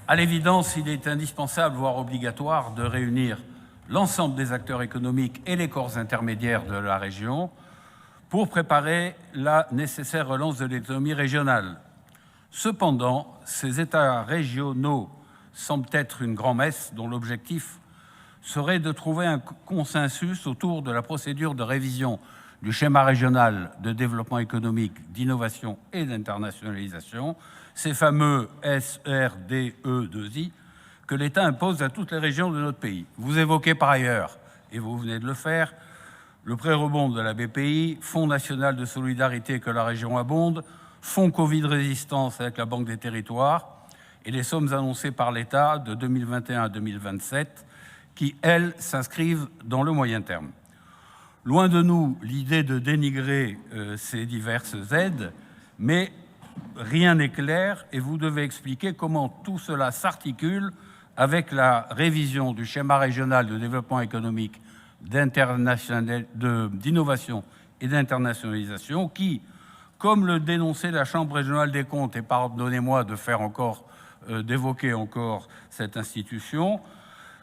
À l'évidence, il est indispensable, voire obligatoire, de réunir l'ensemble des acteurs économiques et les corps intermédiaires de la région pour préparer la nécessaire relance de l'économie régionale. Cependant, ces États régionaux semblent être une grand-messe dont l'objectif serait de trouver un consensus autour de la procédure de révision du schéma régional de développement économique, d'innovation et d'internationalisation, ces fameux SRDE2I, que l'État impose à toutes les régions de notre pays. Vous évoquez par ailleurs, et vous venez de le faire, le pré-rebond de la BPI, Fonds national de solidarité que la région abonde, Fonds Covid résistance avec la Banque des territoires, et les sommes annoncées par l'État de 2021 à 2027, qui, elles, s'inscrivent dans le moyen terme. Loin de nous l'idée de dénigrer ces diverses aides, mais rien n'est clair et vous devez expliquer comment tout cela s'articule avec la révision du schéma régional de développement économique, d'innovation et d'internationalisation qui, comme le dénonçait la Chambre régionale des comptes, et pardonnez-moi d'évoquer encore cette institution,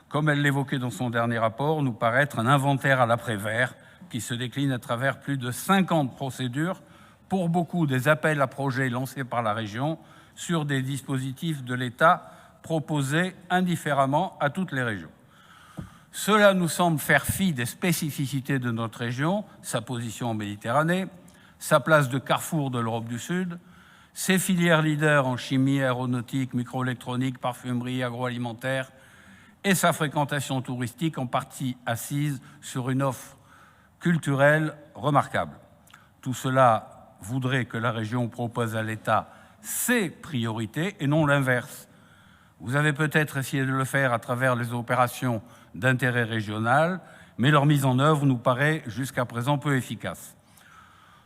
comme elle l'évoquait dans son dernier rapport, nous paraît être un inventaire à l'après-vert qui se décline à travers plus de 50 procédures, pour beaucoup des appels à projets lancés par la région sur des dispositifs de l'État proposés indifféremment à toutes les régions. Cela nous semble faire fi des spécificités de notre région, sa position en Méditerranée, sa place de carrefour de l'Europe du Sud, ses filières leaders en chimie, aéronautique, microélectronique, parfumerie, agroalimentaire, et sa fréquentation touristique en partie assise sur une offre culturelle remarquable. Tout cela voudrait que la région propose à l'État ses priorités et non l'inverse. Vous avez peut-être essayé de le faire à travers les opérations d'intérêt régional, mais leur mise en œuvre nous paraît jusqu'à présent peu efficace.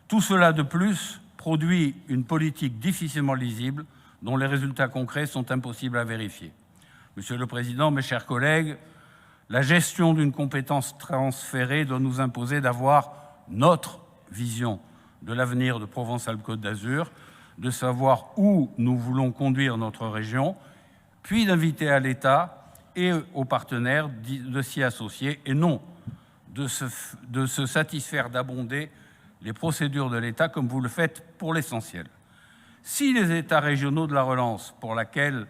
Tout cela de plus produit une politique difficilement lisible dont les résultats concrets sont impossibles à vérifier. Monsieur le Président, mes chers collègues, la gestion d'une compétence transférée doit nous imposer d'avoir notre vision de l'avenir de Provence-Alpes-Côte d'Azur, de savoir où nous voulons conduire notre région, puis d'inviter à l'État et aux partenaires de s'y associer et non de se satisfaire d'abonder les procédures de l'État comme vous le faites pour l'essentiel. Si les États régionaux de la relance, pour laquelle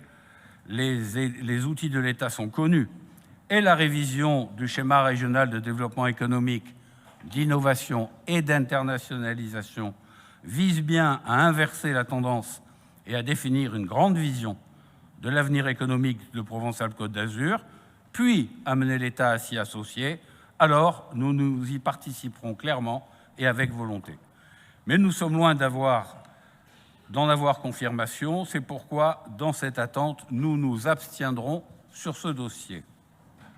les outils de l'État sont connus, et la révision du schéma régional de développement économique, d'innovation et d'internationalisation visent bien à inverser la tendance et à définir une grande vision de l'avenir économique de Provence-Alpes-Côte d'Azur, puis amener l'État à s'y associer, alors nous y participerons clairement et avec volonté. Mais nous sommes loin d'en avoir confirmation. C'est pourquoi, dans cette attente, nous nous abstiendrons sur ce dossier.